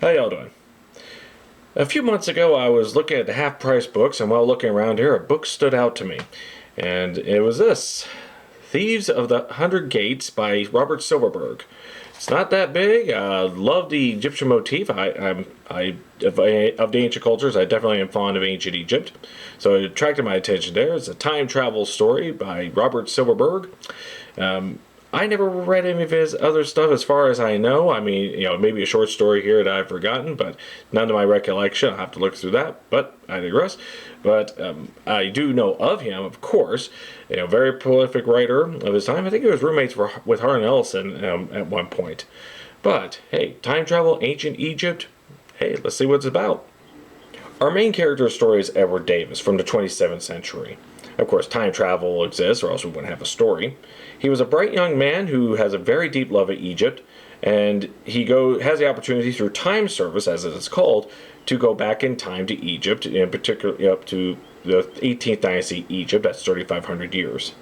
How y'all doing? A few months ago, I was looking at the half-price books, and while looking around here, a book stood out to me. And it was this, Thieves of the Hundred Gates by Robert Silverberg. It's not that big. Love the Egyptian motif. Of the ancient cultures, I definitely am fond of ancient Egypt. So it attracted my attention there. It's a time travel story by Robert Silverberg. I never read any of his other stuff as far as I know. I mean, maybe a short story here that I've forgotten, but none to my recollection. I'll have to look through that, but I digress. But I do know of him, of course. Very prolific writer of his time. I think he was roommates with Harlan Ellison at one point. But, hey, time travel, ancient Egypt. Hey, let's see what it's about. Our main character's story is Edward Davis from the 27th century. Of course, time travel exists, or else we wouldn't have a story. He was a bright young man who has a very deep love of Egypt, and he has the opportunity through time service, as it is called, to go back in time to Egypt, in particular up to the 18th dynasty Egypt. That's 3,500 years.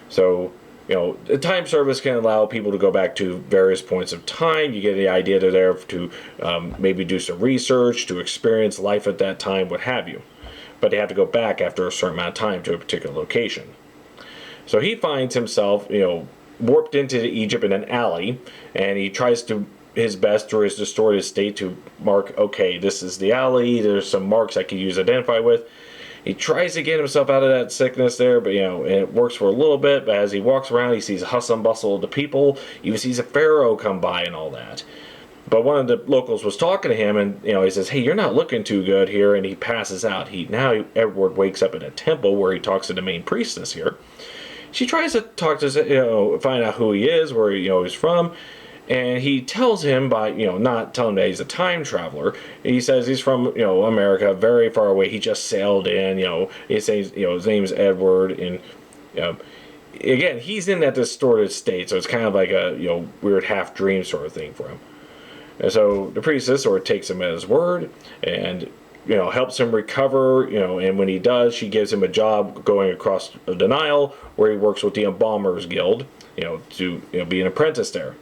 So, the time service can allow people to go back to various points of time. You get the idea they're there to maybe do some research, to experience life at that time, what have you. But they have to go back after a certain amount of time to a particular location. So he finds himself, warped into Egypt in an alley, and he tries to his best through his distorted state to mark, okay, this is the alley, there's some marks I can use to identify with. He tries to get himself out of that sickness there, but, it works for a little bit, but as he walks around, he sees hustle and bustle of the people, he even sees a pharaoh come by and all that. But one of the locals was talking to him, and he says, "Hey, you're not looking too good here," and he passes out. Edward wakes up in a temple where he talks to the main priestess here. She tries to talk to find out who he is, where he's from, and he tells him by not telling him that he's a time traveler. He says he's from America, very far away. He just sailed in. He says his name's Edward, and again he's in that distorted state, so it's kind of like a weird half dream sort of thing for him. And so the priestess sort of takes him at his word and helps him recover, and when he does, she gives him a job going across the Nile where he works with the Embalmers Guild, to be an apprentice there,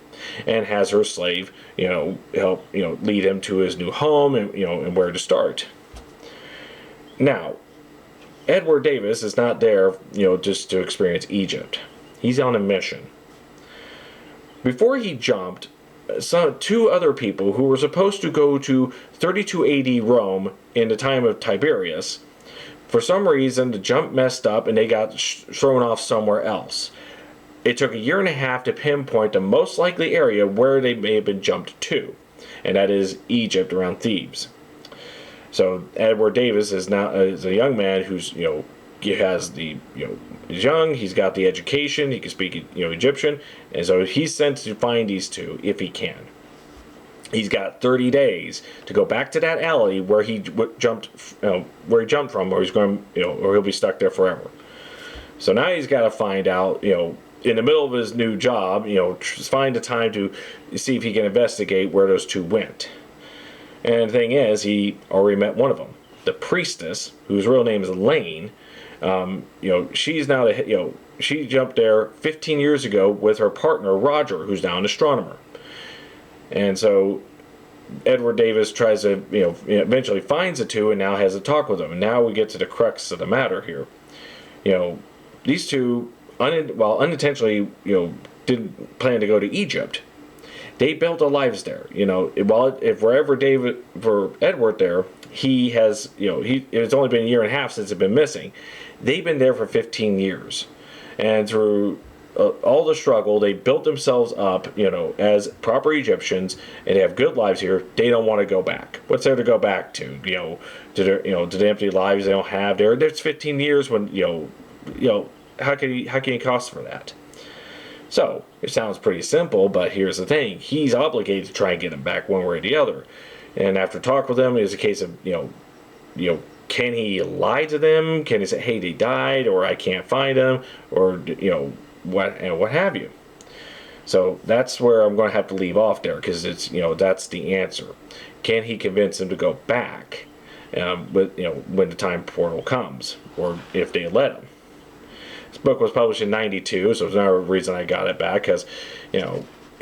and has her slave, help lead him to his new home and where to start. Now, Edward Davis is not there, just to experience Egypt. He's on a mission. Before he jumped, two other people who were supposed to go to 32 AD Rome in the time of Tiberius, for some reason the jump messed up and they got thrown off somewhere else. It took a year and a half to pinpoint the most likely area where they may have been jumped to, and that is Egypt around Thebes. So Edward Davis is a young man who's he has the he's young, he's got the education, he can speak Egyptian, and so he's sent to find these two if he can. He's got 30 days to go back to that alley where he jumped from, or he's going or he'll be stuck there forever. So now he's got to find out in the middle of his new job, find the time to see if he can investigate where those two went. And the thing is, he already met one of them, the priestess, whose real name is Lane. She's now she jumped there 15 years ago with her partner Roger, who's now an astronomer. And so Edward Davis tries to eventually finds the two and now has a talk with them. And now we get to the crux of the matter here. These two unintentionally didn't plan to go to Egypt. They built their lives there. If wherever for Edward there, he has it's only been a year and a half since it's been missing. They've been there for 15 years, and through all the struggle, they built themselves up, as proper Egyptians, and they have good lives here. They don't want to go back. What's there to go back to? To the empty lives they don't have there. There's 15 years when how can you cost for that? So it sounds pretty simple, but here's the thing: he's obligated to try and get them back one way or the other. And after talk with them, it's a case of can he lie to them? Can he say, "Hey, they died," or "I can't find them," or what have you? So that's where I'm going to have to leave off there, because it's that's the answer. Can he convince them to go back, when the time portal comes, or if they let him? This book was published in '92, so there's another reason I got it back, because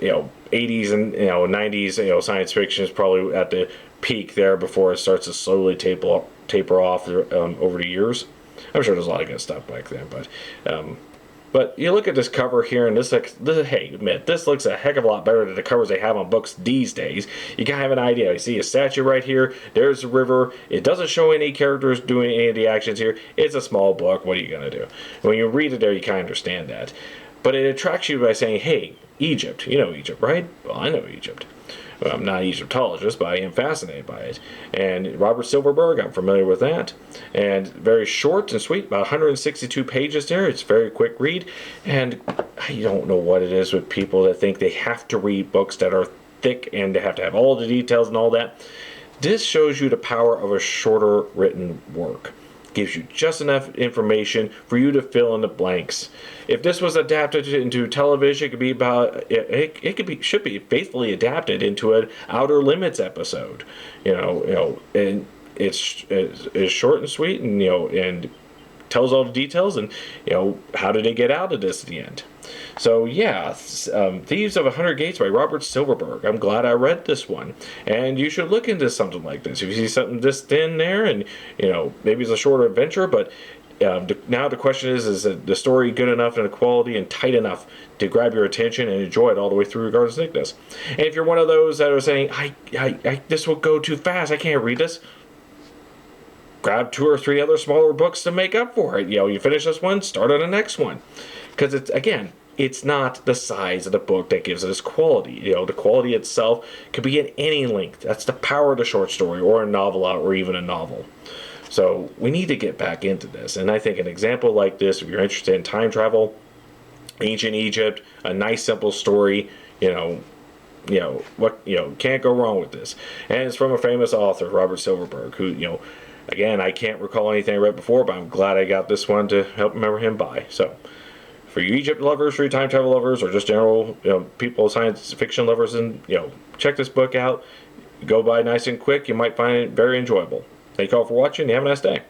80s and 90s science fiction is probably at the peak there before it starts to slowly taper off over the years. I'm sure there's a lot of good stuff back then, but you look at this cover here, and hey, admit, this looks a heck of a lot better than the covers they have on books these days. You can have an idea. You see a statue right here. There's the river. It doesn't show any characters doing any of the actions here. It's a small book. What are you going to do? When you read it there, you kind of understand that. But it attracts you by saying, hey, Egypt. You know Egypt, right? Well, I know Egypt. Well, I'm not an Egyptologist, but I am fascinated by it. And Robert Silverberg, I'm familiar with that. And very short and sweet, about 162 pages there. It's a very quick read. And I don't know what it is with people that think they have to read books that are thick and they have to have all the details and all that. This shows you the power of a shorter written work. Gives you just enough information for you to fill in the blanks. If this was adapted into television, it could be about should be faithfully adapted into an Outer Limits episode. And it's short and sweet, and tells all the details, and how did they get out of this at the end. So yeah, Thieves of 100 Gates by Robert Silverberg. I'm glad I read this one, and you should look into something like this. If you see something this thin there, and maybe it's a shorter adventure, but now the question is the story good enough and the quality and tight enough to grab your attention and enjoy it all the way through regardless of thickness? And if you're one of those that are saying, I this will go too fast, I can't read this, grab 2 or 3 other smaller books to make up for it. You finish this one, start on the next one. Because it's not the size of the book that gives it its quality. The quality itself could be at any length. That's the power of the short story or a novella or even a novel. So we need to get back into this. And I think an example like this, if you're interested in time travel, ancient Egypt, a nice simple story, can't go wrong with this. And it's from a famous author, Robert Silverberg, who, again, I can't recall anything I read before, but I'm glad I got this one to help remember him by. So, for you Egypt lovers, for you time travel lovers, or just general people, science fiction lovers, and check this book out. Go by nice and quick. You might find it very enjoyable. Thank you all for watching. You have a nice day.